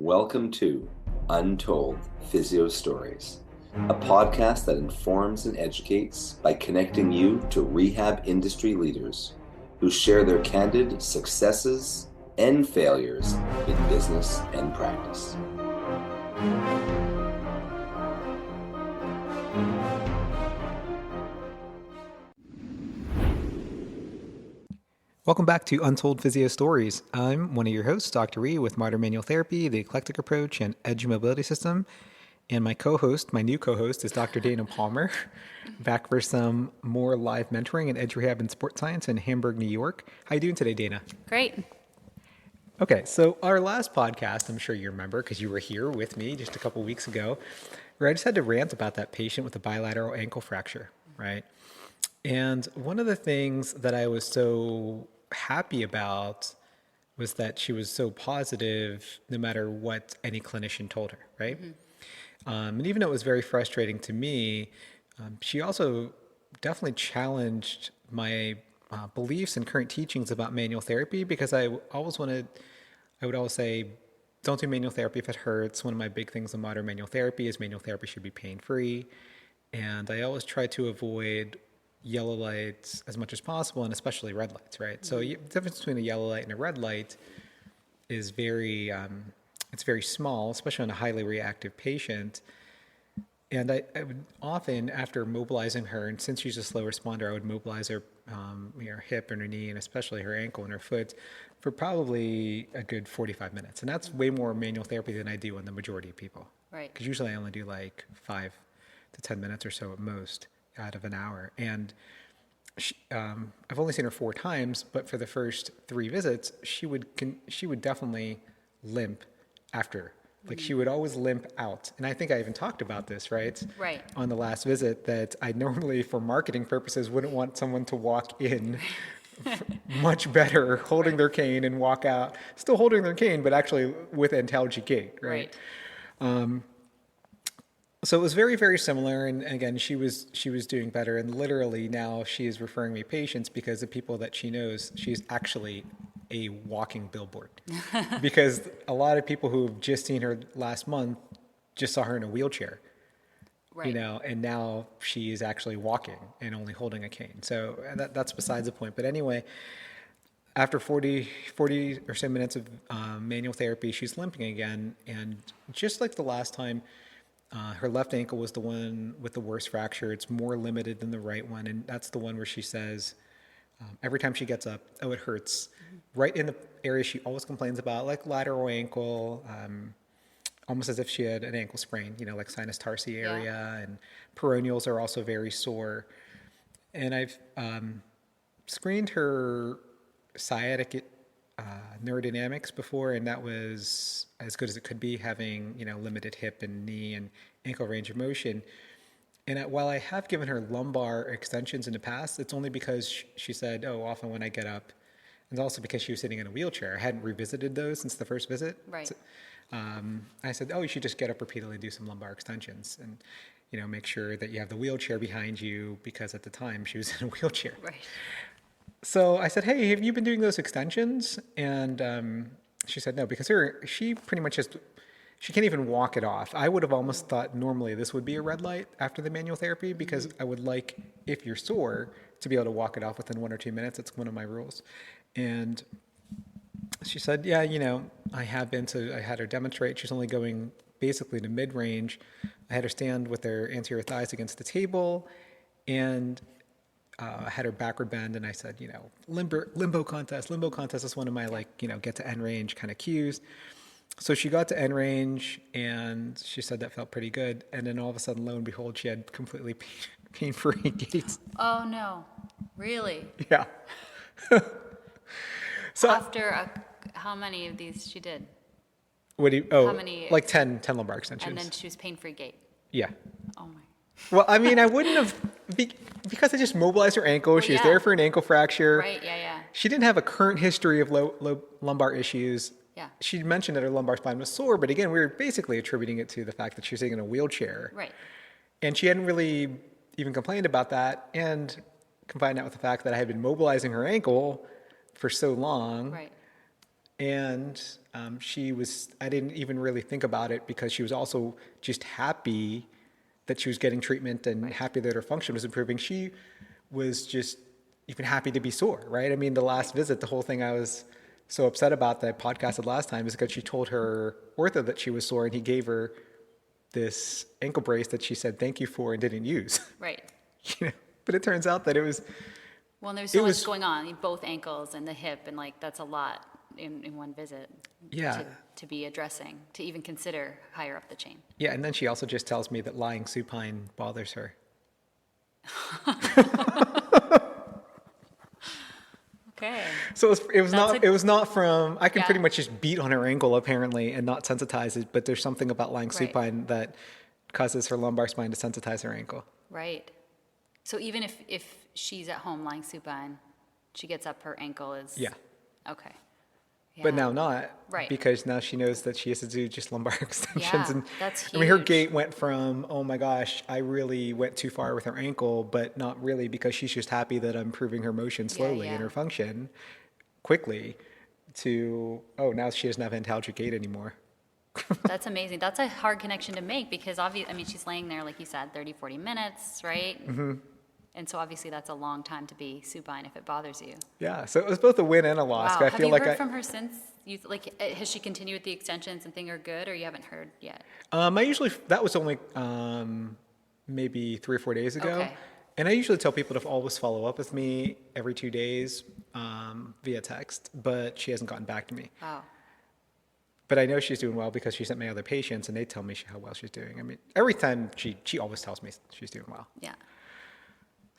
Welcome to Untold Physio Stories, a podcast that informs and educates by connecting you to rehab industry leaders who share their candid successes and failures in business and practice. Welcome back to Untold Physio Stories. I'm one of your hosts, Dr. Ree, with Modern Manual Therapy, the Eclectic Approach, and Edge Mobility System. And my new co-host, is Dr. Dana Palmer, back for some more live mentoring in Edge Rehab and Sport Science in Hamburg, New York. How you doing today, Dana? Great. Okay, so our last podcast, I'm sure you remember because you were here with me just a couple weeks ago, where I just had to rant about that patient with a bilateral ankle fracture, right? And one of the things that I was so happy about was that she was so positive no matter what any clinician told her, right? Mm-hmm. And even though it was very frustrating to me, she also definitely challenged my beliefs and current teachings about manual therapy, because I would always say, don't do manual therapy if it hurts. One of my big things in modern manual therapy is manual therapy should be pain-free. And I always try to avoid yellow lights as much as possible, and especially red lights, right? So the difference between a yellow light and a red light is it's very small, especially on a highly reactive patient. And I would often, after mobilizing her, and since she's a slow responder, I would mobilize her, her hip and her knee, and especially her ankle and her foot, for probably a good 45 minutes. And that's way more manual therapy than I do on the majority of people. Right. Because usually I only do like 5 to 10 minutes or so at most out of an hour. And I've only seen her 4 times, but for the first 3 visits, she would definitely limp after. Like she would always limp out. And I think I even talked about this, right? Right. On the last visit, that I normally, for marketing purposes, wouldn't want someone to walk in much better holding their cane and walk out, still holding their cane, but actually with antalgic gait, right? So it was very, very similar. And again, she was doing better. And literally now she is referring me patients because the people that she knows, she's actually a walking billboard. Because a lot of people who've just seen her last month just saw her in a wheelchair, Right. And now she is actually walking and only holding a cane. So that's besides the point. But anyway, after 40 or so minutes of manual therapy, she's limping again. And just like the last time, her left ankle was the one with the worst fracture. It's more limited than the right one. And that's the one where she says, every time she gets up, oh, it hurts. Mm-hmm. Right in the area she always complains about, like lateral ankle, almost as if she had an ankle sprain, like sinus tarsi area. And peroneals are also very sore. And I've screened her sciatic neurodynamics before, and that was as good as it could be, having limited hip and knee and ankle range of motion. And while I have given her lumbar extensions in the past, it's only because she said, oh, often when I get up, and also because she was sitting in a wheelchair. I hadn't revisited those since the first visit. Right. So, I said, oh, you should just get up repeatedly and do some lumbar extensions, and make sure that you have the wheelchair behind you, because at the time she was in a wheelchair. Right. So I said, hey, have you been doing those extensions? And she said no, because she pretty much she can't even walk it off. I would have almost thought normally this would be a red light after the manual therapy, because I would like, if you're sore, to be able to walk it off within 1 or 2 minutes. It's one of my rules. And she said, yeah, I had her demonstrate. She's only going basically to mid-range. I had her stand with her anterior thighs against the table, and I had her backward bend, and I said, limbo contest is one of my get to end range kind of cues. So she got to end range, and she said that felt pretty good. And then all of a sudden, lo and behold, she had completely pain-free gaits. Oh, no. Really? Yeah. So After how many of these she did? How many? Like 10 lumbar extensions. And then she was pain-free gait. Yeah. Oh, my. Well, I mean, I wouldn't have, because I just mobilized her ankle. She was there for an ankle fracture. Right, yeah. She didn't have a current history of low lumbar issues. Yeah. She mentioned that her lumbar spine was sore, but again, we were basically attributing it to the fact that she was sitting in a wheelchair. Right. And she hadn't really even complained about that, and combined that with the fact that I had been mobilizing her ankle for so long. Right. And I didn't even really think about it because she was also just happy that she was getting treatment and happy that her function was improving. She was just even happy to be sore, right? I mean, the last visit, the whole thing I was so upset about that podcasted last time is because she told her ortho that she was sore and he gave her this ankle brace that she said thank you for and didn't use. Right. But it turns out that it was. Well, and there's so much going on, both ankles and the hip, and like that's a lot in one visit. Yeah. To be addressing, to even consider higher up the chain. Yeah, and then she also just tells me that lying supine bothers her. Okay. So it was not from, I can Yeah. pretty much just beat on her ankle apparently and not sensitize it, but there's something about lying supine that causes her lumbar spine to sensitize her ankle. Right. So even if she's at home lying supine, she gets up, her ankle is. Yeah. Okay. But Yeah. now not, Right. because now she knows that she has to do just lumbar extensions. Yeah, And that's I mean, her huge. gait went from, oh my gosh, I really went too far with her ankle, but not really because she's just happy that I'm improving her motion slowly yeah. and her function quickly to, oh, now she doesn't have antalgic gait anymore. That's amazing. That's a hard connection to make because obviously, I mean, she's laying there, like you said, 30, 40 minutes, right? Mm-hmm. And so obviously that's a long time to be supine if it bothers you. Yeah, so it was both a win and a loss. Wow. I Have feel you like heard from her since? Has she continued with the extensions and things are good, or you haven't heard yet? that was only maybe 3 or 4 days ago. Okay. And I usually tell people to always follow up with me every 2 days via text, but she hasn't gotten back to me. Wow. But I know she's doing well because she sent me other patients and they tell me how well she's doing. I mean, every time she always tells me she's doing well. Yeah.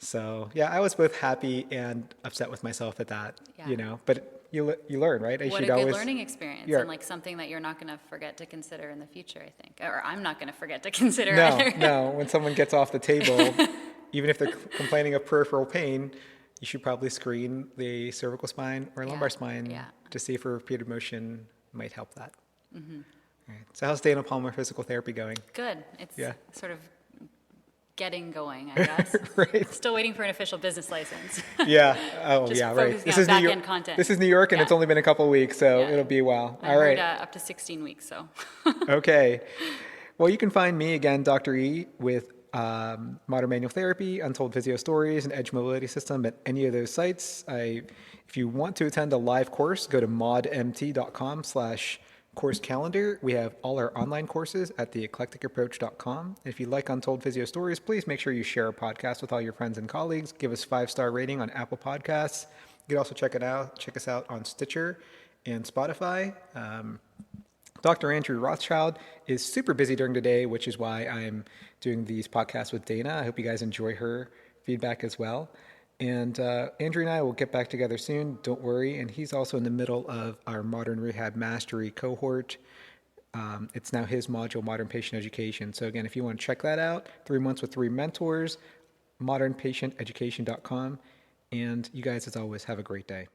So yeah, I was both happy and upset with myself at that, Yeah. but you learn, right? What a good learning experience, Yeah. and like something that you're not going to forget to consider in the future, I think. Or I'm not going to forget to consider No, either. no. When someone gets off the table, even if they're complaining of peripheral pain, you should probably screen the cervical spine or lumbar spine yeah. to see if a repeated motion might help that. Mm-hmm. All right. So how's Dana Palmer physical therapy going? Good. It's Yeah. sort of getting going, I guess. Right. Still waiting for an official business license. Yeah. Oh, Just yeah. Right. focusing on New back-end York. content. This is New York, and Yeah. it's only been a couple of weeks, so Yeah. it'll be a while. I All heard right. up to 16 weeks, so. Okay. Well, you can find me again, Dr. E, with Modern Manual Therapy, Untold Physio Stories, and Edge Mobility System at any of those sites. If you want to attend a live course, go to modmt.com/course calendar. We have all our online courses at theeclecticapproach.com. If you like Untold Physio Stories, please make sure you share our podcast with all your friends and colleagues. Give us 5-star rating on Apple Podcasts. You can also check us out on Stitcher and Spotify. Dr. Andrew Rothschild is super busy during the day, which is why I'm doing these podcasts with Dana. I hope you guys enjoy her feedback as well. And Andrew and I will get back together soon. Don't worry. And he's also in the middle of our Modern Rehab Mastery cohort. It's now his module, Modern Patient Education. So again, if you want to check that out, 3 months with 3 mentors, modernpatienteducation.com. And you guys, as always, have a great day.